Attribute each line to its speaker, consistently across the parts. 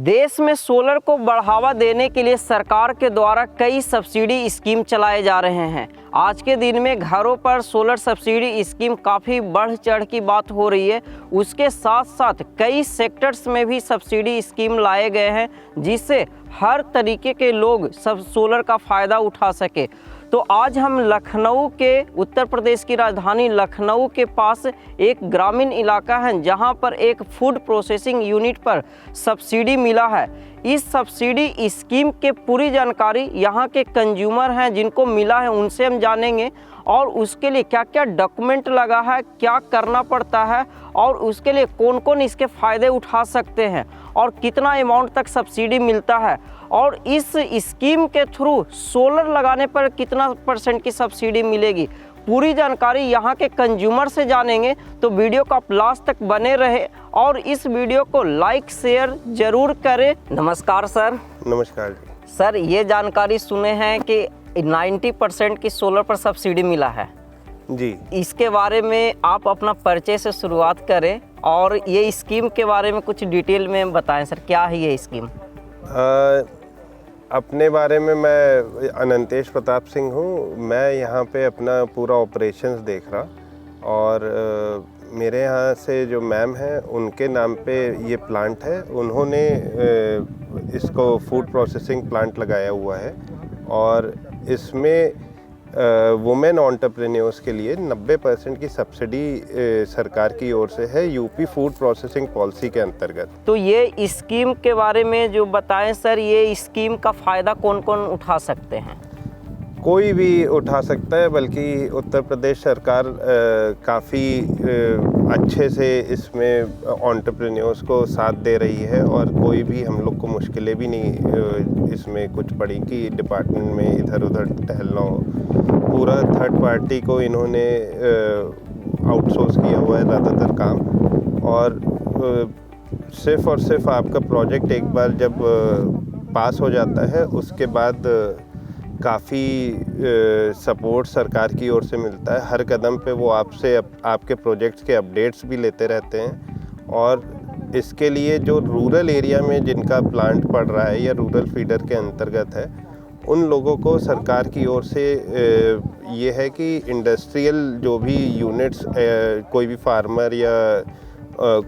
Speaker 1: देश में सोलर को बढ़ावा देने के लिए सरकार के द्वारा कई सब्सिडी स्कीम चलाए जा रहे हैं। आज के दिन में घरों पर सोलर सब्सिडी स्कीम काफ़ी बढ़ चढ़ की बात हो रही है। उसके साथ साथ कई सेक्टर्स में भी सब्सिडी स्कीम लाए गए हैं जिससे हर तरीके के लोग सब सोलर का फ़ायदा उठा सके। तो आज हम लखनऊ के, उत्तर प्रदेश की राजधानी लखनऊ के पास एक ग्रामीण इलाका है जहां पर एक फूड प्रोसेसिंग यूनिट पर सब्सिडी मिला है। इस सब्सिडी स्कीम के पूरी जानकारी यहां के कंज्यूमर हैं जिनको मिला है उनसे हम जानेंगे, और उसके लिए क्या क्या डॉक्यूमेंट लगा है, क्या करना पड़ता है और उसके लिए कौन कौन इसके फ़ायदे उठा सकते हैं और कितना अमाउंट तक सब्सिडी मिलता है, और इस स्कीम के थ्रू सोलर लगाने पर कितना % की सब्सिडी मिलेगी। पूरी जानकारी यहाँ के कंज्यूमर से जानेंगे। तो वीडियो को आप लास्ट तक बने रहे और इस वीडियो को लाइक शेयर ज़रूर करें। नमस्कार सर।
Speaker 2: नमस्कार जी।
Speaker 1: सर, ये जानकारी सुने हैं कि 90% की सोलर पर सब्सिडी मिला है
Speaker 2: जी।
Speaker 1: इसके बारे में आप अपना परिचय से शुरुआत करें और ये स्कीम के बारे में कुछ डिटेल में बताएं सर, क्या है ये स्कीम?
Speaker 2: अपने बारे में मैं अनंतेश प्रताप सिंह हूँ। मैं यहाँ पे अपना पूरा ऑपरेशंस देख रहा, और मेरे यहाँ से जो मैम हैं उनके नाम पे ये प्लांट है। उन्होंने इसको फूड प्रोसेसिंग प्लांट लगाया हुआ है और इसमें वुमेन एंटरप्रेन्योर्स के लिए 90% की सब्सिडी सरकार की ओर से है, यूपी फूड प्रोसेसिंग पॉलिसी के अंतर्गत।
Speaker 1: तो ये स्कीम के बारे में जो बताएं सर, ये स्कीम का फ़ायदा कौन कौन उठा सकते हैं?
Speaker 2: कोई भी उठा सकता है, बल्कि उत्तर प्रदेश सरकार काफ़ी अच्छे से इसमें एंटरप्रेन्योर्स को साथ दे रही है, और कोई भी हम लोग को मुश्किलें भी नहीं इसमें कुछ पड़ी कि डिपार्टमेंट में इधर उधर टहलना हो। पूरा थर्ड पार्टी को इन्होंने आउटसोर्स किया हुआ है ज़्यादातर काम, और सिर्फ़ और सिर्फ आपका प्रोजेक्ट एक बार जब पास हो जाता है उसके बाद काफ़ी सपोर्ट सरकार की ओर से मिलता है। हर कदम पे वो आपसे आपके प्रोजेक्ट्स के अपडेट्स भी लेते रहते हैं, और इसके लिए जो रूरल एरिया में जिनका प्लांट पड़ रहा है या रूरल फीडर के अंतर्गत है, उन लोगों को सरकार की ओर से ये है कि इंडस्ट्रियल जो भी यूनिट्स कोई भी फार्मर या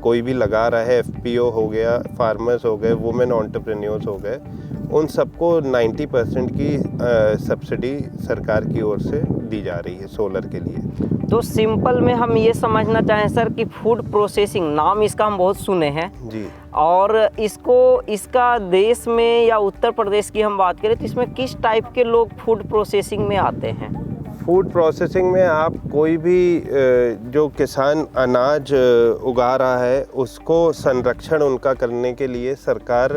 Speaker 2: कोई भी लगा रहा है, FPO हो गया, फार्मर्स हो गए, वुमेन एंटरप्रेन्योर्स हो गए, उन सबको 90% की सब्सिडी सरकार की ओर से दी जा रही है सोलर के लिए।
Speaker 1: तो सिंपल में हम ये समझना चाहें सर कि फूड प्रोसेसिंग, नाम इसका हम बहुत सुने हैं
Speaker 2: जी, और
Speaker 1: इसका देश में या उत्तर प्रदेश की हम बात करें तो इसमें किस टाइप के लोग फूड प्रोसेसिंग में आते हैं?
Speaker 2: फूड प्रोसेसिंग में आप कोई भी जो किसान अनाज उगा रहा है उसको संरक्षण उनका करने के लिए सरकार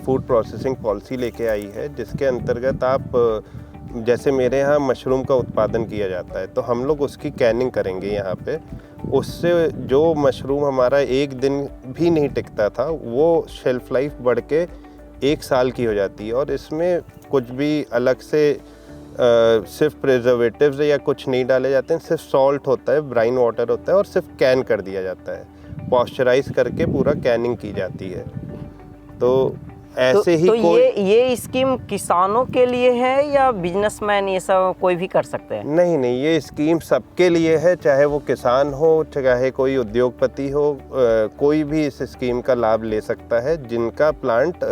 Speaker 2: फूड प्रोसेसिंग पॉलिसी लेके आई है, जिसके अंतर्गत आप जैसे मेरे यहाँ मशरूम का उत्पादन किया जाता है तो हम लोग उसकी कैनिंग करेंगे यहाँ पे। उससे जो मशरूम हमारा एक दिन भी नहीं टिकता था वो शेल्फ लाइफ बढ़ के 1 साल की हो जाती है, और इसमें कुछ भी अलग से सिर्फ प्रिजर्वेटिव्स या कुछ नहीं डाले जाते हैं, सिर्फ सॉल्ट होता है, ब्राइन वाटर होता है, और सिर्फ कैन कर दिया जाता है, पॉस्चराइज करके पूरा कैनिंग की जाती है। तो ऐसे ही
Speaker 1: ये स्कीम किसानों के लिए है या बिजनेसमैन ये सब कोई भी कर सकते हैं?
Speaker 2: नहीं, ये स्कीम सबके लिए है, चाहे वो किसान हो, चाहे कोई उद्योगपति हो, कोई भी इस स्कीम का लाभ ले सकता है। जिनका प्लांट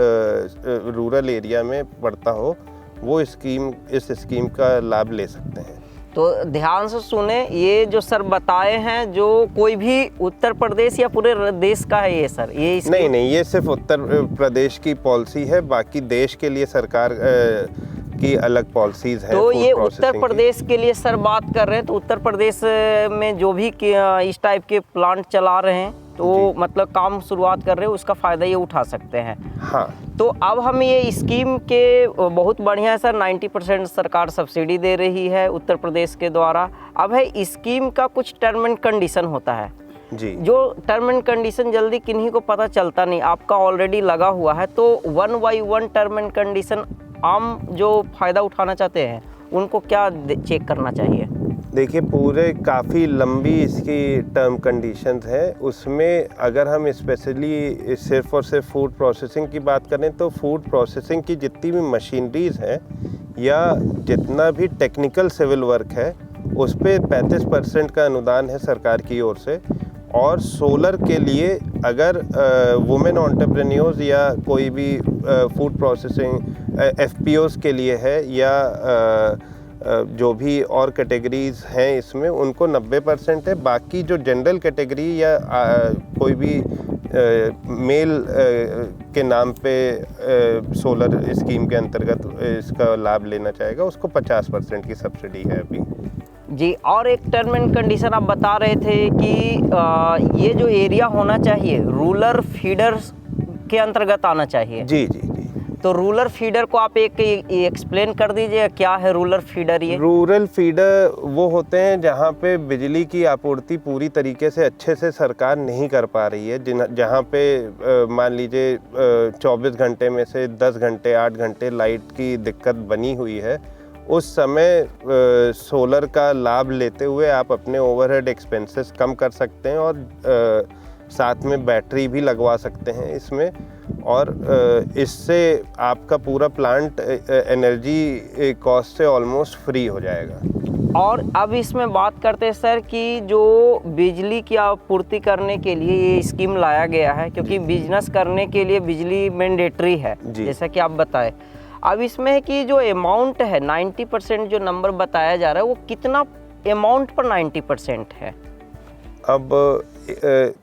Speaker 2: रूरल एरिया में पड़ता हो वो इस स्कीम का लाभ ले सकते हैं।
Speaker 1: तो ध्यान से सुने, ये जो सर बताए हैं, जो कोई भी उत्तर प्रदेश या पूरे देश का है ये सर? ये
Speaker 2: नहीं, ये सिर्फ उत्तर प्रदेश की पॉलिसी है, बाकी देश के लिए सरकार की अलग पॉलिसीज़ है।
Speaker 1: तो ये उत्तर प्रदेश के लिए सर बात कर रहे हैं, तो उत्तर प्रदेश में जो भी इस टाइप के प्लांट चला रहे हैं तो मतलब काम शुरुआत कर रहे हैं, उसका फ़ायदा ये उठा सकते हैं।
Speaker 2: हाँ।
Speaker 1: तो अब हम ये स्कीम के बहुत बढ़िया है सर, 90% सरकार सब्सिडी दे रही है उत्तर प्रदेश के द्वारा। अब है स्कीम का कुछ टर्म एंड कंडीशन होता है
Speaker 2: जी,
Speaker 1: जो टर्म एंड कंडीशन जल्दी किन्हीं को पता चलता नहीं, आपका ऑलरेडी लगा हुआ है। तो 1 by 1 टर्म एंड कंडीशन आम जो फ़ायदा उठाना चाहते हैं उनको क्या चेक करना चाहिए?
Speaker 2: देखिए पूरे काफ़ी लंबी इसकी टर्म कंडीशंस हैं। उसमें अगर हम स्पेशली सिर्फ और सिर्फ फूड प्रोसेसिंग की बात करें तो फूड प्रोसेसिंग की जितनी भी मशीनरीज़ हैं या जितना भी टेक्निकल सिविल वर्क है उस पे 35% का अनुदान है सरकार की ओर से। और सोलर के लिए अगर वुमेन एंटरप्रेन्योर्स या कोई भी फूड प्रोसेसिंग एफपीओस के लिए है या जो भी और कैटेगरीज हैं इसमें उनको 90% है। बाकी जो जनरल कैटेगरी या कोई भी मेल के नाम पे सोलर स्कीम के अंतर्गत इसका लाभ लेना चाहेगा उसको 50% की सब्सिडी है अभी।
Speaker 1: जी, और एक टर्म एंड कंडीशन आप बता रहे थे कि ये जो एरिया होना चाहिए रूरल फीडर्स के अंतर्गत आना चाहिए।
Speaker 2: जी जी जी।
Speaker 1: तो रूरल फीडर को आप एक एक्सप्लेन कर दीजिए, क्या है रूरल फीडर? ये
Speaker 2: रूरल फीडर वो होते हैं जहाँ पे बिजली की आपूर्ति पूरी तरीके से अच्छे से सरकार नहीं कर पा रही है, जहाँ पे मान लीजिए 24 घंटे में से 10 घंटे 8 घंटे लाइट की दिक्कत बनी हुई है। उस समय सोलर का लाभ लेते हुए आप अपने ओवरहेड एक्सपेंसेस कम कर सकते हैं और साथ में बैटरी भी लगवा सकते हैं इसमें, और इससे आपका पूरा प्लांट एनर्जी कॉस्ट से ऑलमोस्ट फ्री हो जाएगा।
Speaker 1: और अब इसमें बात करते हैं सर कि जो बिजली की आपूर्ति करने के लिए ये स्कीम लाया गया है, क्योंकि बिजनेस करने के लिए बिजली मैंडेटरी है जैसा कि आप बताएं। अब इसमें है कि जो अमाउंट है 90% जो नंबर बताया जा रहा है वो कितना अमाउंट पर 90% है? अब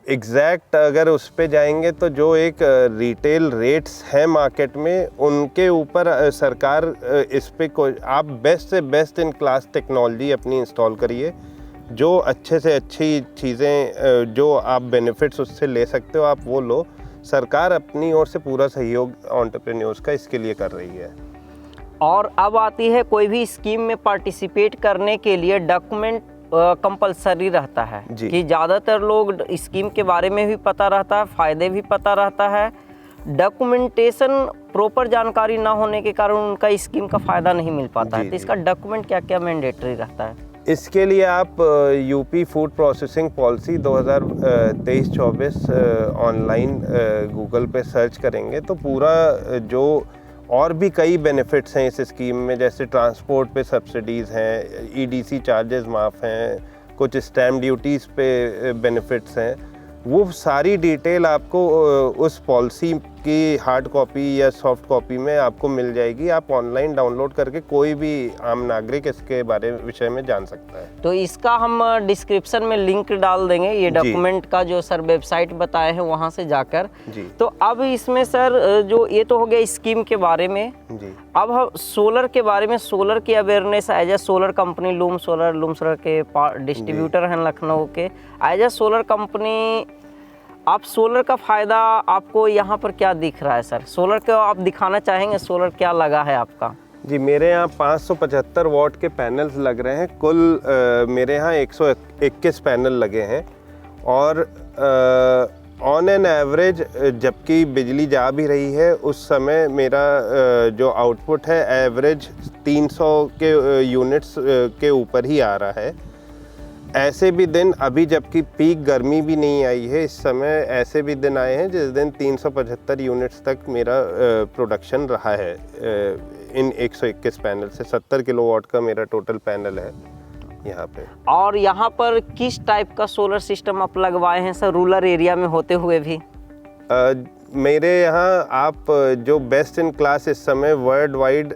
Speaker 2: एग्जैक्ट अगर उस पे जाएंगे तो जो एक रिटेल रेट्स हैं मार्केट में उनके ऊपर सरकार इस पे आप बेस्ट से बेस्ट इन क्लास टेक्नोलॉजी अपनी इंस्टॉल करिए, जो अच्छे से अच्छी चीज़ें जो आप बेनिफिट्स उससे ले सकते हो आप वो लो। सरकार अपनी ओर से पूरा सहयोग एंटरप्रेन्योर्स का इसके लिए कर रही है।
Speaker 1: और अब आती है कोई भी स्कीम में पार्टिसिपेट करने के लिए डॉक्यूमेंट कंपलसरी रहता है कि ज़्यादातर लोग स्कीम के बारे में भी पता रहता है, फ़ायदे भी पता रहता है, डॉक्यूमेंटेशन प्रॉपर जानकारी ना होने के कारण उनका स्कीम का फ़ायदा नहीं मिल पाता है। तो इसका डॉक्यूमेंट क्या क्या मैंडेटरी रहता है?
Speaker 2: इसके लिए आप UP food processing policy 2023-24 online Google पे सर्च करेंगे तो पूरा जो और भी कई बेनिफिट्स हैं इस स्कीम में, जैसे ट्रांसपोर्ट पे सब्सिडीज़ हैं, ईडीसी चार्जेस माफ़ हैं, कुछ स्टैम्प ड्यूटीज़ पे बेनिफिट्स हैं, वो सारी डिटेल आपको उस पॉलिसी की हार्ड कॉपी या सॉफ्ट कॉपी में आपको मिल जाएगी। आप ऑनलाइन डाउनलोड करके कोई भी आम नागरिक इसके विषय में जान सकता है।
Speaker 1: तो इसका हम डिस्क्रिप्शन में लिंक डाल देंगे, ये डॉक्यूमेंट का जो सर वेबसाइट बताए हैं वहाँ से जाकर जी। तो अब इसमें सर जो ये तो हो गया स्कीम के बारे में जी। अब हम सोलर के बारे में, सोलर की awareness as a solar company Loom solar के डिस्ट्रीब्यूटर हैं लखनऊ के, एज ए सोलर कंपनी आप सोलर का फ़ायदा आपको यहाँ पर क्या दिख रहा है सर? सोलर को आप दिखाना चाहेंगे, सोलर क्या लगा है आपका?
Speaker 2: जी, मेरे यहाँ 575 वॉट के पैनल्स लग रहे हैं। कुल मेरे यहाँ 121 पैनल लगे हैं और ऑन एन एवरेज जबकि बिजली जा भी रही है उस समय मेरा जो आउटपुट है एवरेज 300 के यूनिट्स के ऊपर ही आ रहा है। ऐसे भी दिन, अभी जबकि पीक गर्मी भी नहीं आई है इस समय, ऐसे भी दिन आए हैं जिस दिन 375 यूनिट्स तक मेरा प्रोडक्शन रहा है इन 121 पैनल से। 70 किलोवाट का मेरा टोटल पैनल है यहाँ पे।
Speaker 1: और यहाँ पर किस टाइप का सोलर सिस्टम आप लगवाए हैं सर, रूरल एरिया में होते हुए भी?
Speaker 2: मेरे यहाँ आप जो बेस्ट इन क्लास इस समय वर्ल्ड वाइड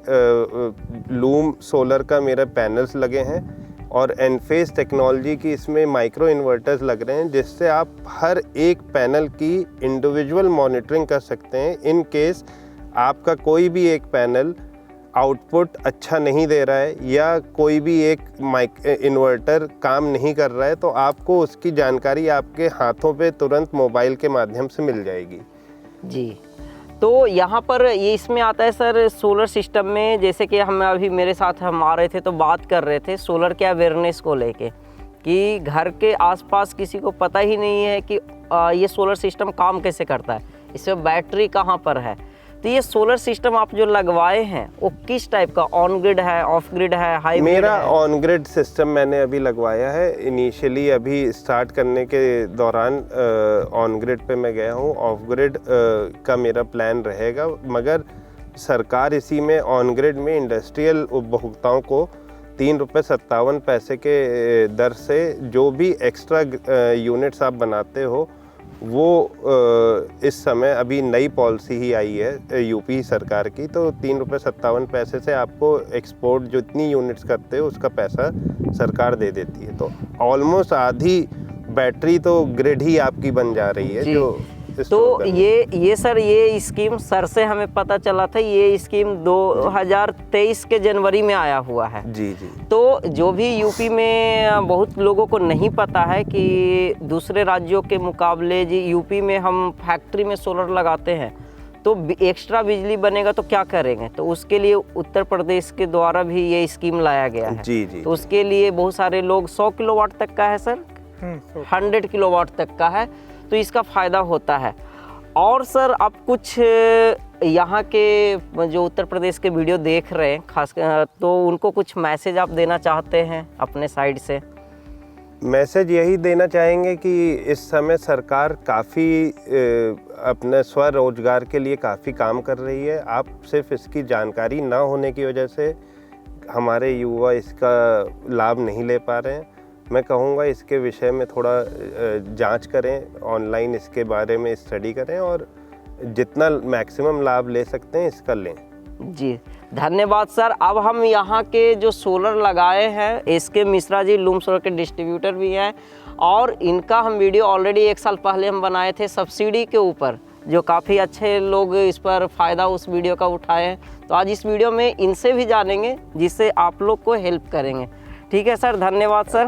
Speaker 2: लूम सोलर का मेरे पैनल्स लगे हैं और एनफेस टेक्नोलॉजी की इसमें माइक्रो इन्वर्टर्स लग रहे हैं, जिससे आप हर एक पैनल की इंडिविजुअल मॉनिटरिंग कर सकते हैं। इन केस आपका कोई भी एक पैनल आउटपुट अच्छा नहीं दे रहा है या कोई भी एक इन्वर्टर काम नहीं कर रहा है तो आपको उसकी जानकारी आपके हाथों पे तुरंत मोबाइल के माध्यम से मिल जाएगी
Speaker 1: जी। तो यहाँ पर ये इसमें आता है सर सोलर सिस्टम में, जैसे कि हम अभी मेरे साथ हम आ रहे थे तो बात कर रहे थे सोलर के अवेयरनेस को लेके कि घर के आसपास किसी को पता ही नहीं है कि ये सोलर सिस्टम काम कैसे करता है, इसमें बैटरी कहाँ पर है। तो ये सोलर सिस्टम आप जो लगवाए हैं वो किस टाइप का, ऑन ग्रिड है, ऑफ ग्रिड है, हाई ग्रिड
Speaker 2: मेरा
Speaker 1: है?
Speaker 2: ऑन ग्रिड सिस्टम मैंने अभी लगवाया है। इनिशियली अभी स्टार्ट करने के दौरान ऑन ग्रिड पे मैं गया हूँ। ऑफ ग्रिड का मेरा प्लान रहेगा, मगर सरकार इसी में ऑन ग्रिड में इंडस्ट्रियल उपभोक्ताओं को 3 रुपये 57 पैसे के दर से जो भी एक्स्ट्रा यूनिट्स आप बनाते हो वो इस समय अभी नई पॉलिसी ही आई है यूपी सरकार की, तो 3 रुपये 57 पैसे से आपको एक्सपोर्ट जितनी यूनिट्स करते हो उसका पैसा सरकार दे देती है। तो ऑलमोस्ट आधी बैटरी तो ग्रिड ही आपकी बन जा रही है।
Speaker 1: जी।
Speaker 2: जो
Speaker 1: तो ये सर, ये स्कीम सर से हमें पता चला था, ये स्कीम 2023 के जनवरी में आया हुआ है।
Speaker 2: जी जी।
Speaker 1: तो जो भी यूपी में बहुत लोगों को नहीं पता है कि दूसरे राज्यों के मुकाबले जी यूपी में हम फैक्ट्री में सोलर लगाते हैं तो एक्स्ट्रा बिजली बनेगा तो क्या करेंगे, तो उसके लिए उत्तर प्रदेश के द्वारा भी ये स्कीम लाया गया है।
Speaker 2: जी जी।
Speaker 1: तो उसके लिए बहुत सारे लोग 100 किलोवाट तक का है सर, 100 किलोवाट तक का है, तो इसका फ़ायदा होता है। और सर आप कुछ यहाँ के जो उत्तर प्रदेश के वीडियो देख रहे हैं खास तो उनको कुछ मैसेज आप देना चाहते हैं अपने साइड से?
Speaker 2: मैसेज यही देना चाहेंगे कि इस समय सरकार काफ़ी अपने स्वरोजगार के लिए काफ़ी काम कर रही है। आप सिर्फ इसकी जानकारी ना होने की वजह से हमारे युवा इसका लाभ नहीं ले पा रहे हैं। मैं कहूँगा इसके विषय में थोड़ा जांच करें, ऑनलाइन इसके बारे में स्टडी करें और जितना मैक्सिमम लाभ ले सकते हैं इसका लें।
Speaker 1: जी धन्यवाद सर। अब हम यहाँ के जो सोलर लगाए हैं SK Mishra ji loom solar के डिस्ट्रीब्यूटर भी हैं, और इनका हम वीडियो ऑलरेडी 1 साल पहले हम बनाए थे सब्सिडी के ऊपर, जो काफ़ी अच्छे लोग इस पर फ़ायदा उस वीडियो का उठाए हैं। तो आज इस वीडियो में इनसे भी जानेंगे जिससे आप लोग को हेल्प करेंगे। ठीक है सर, धन्यवाद सर।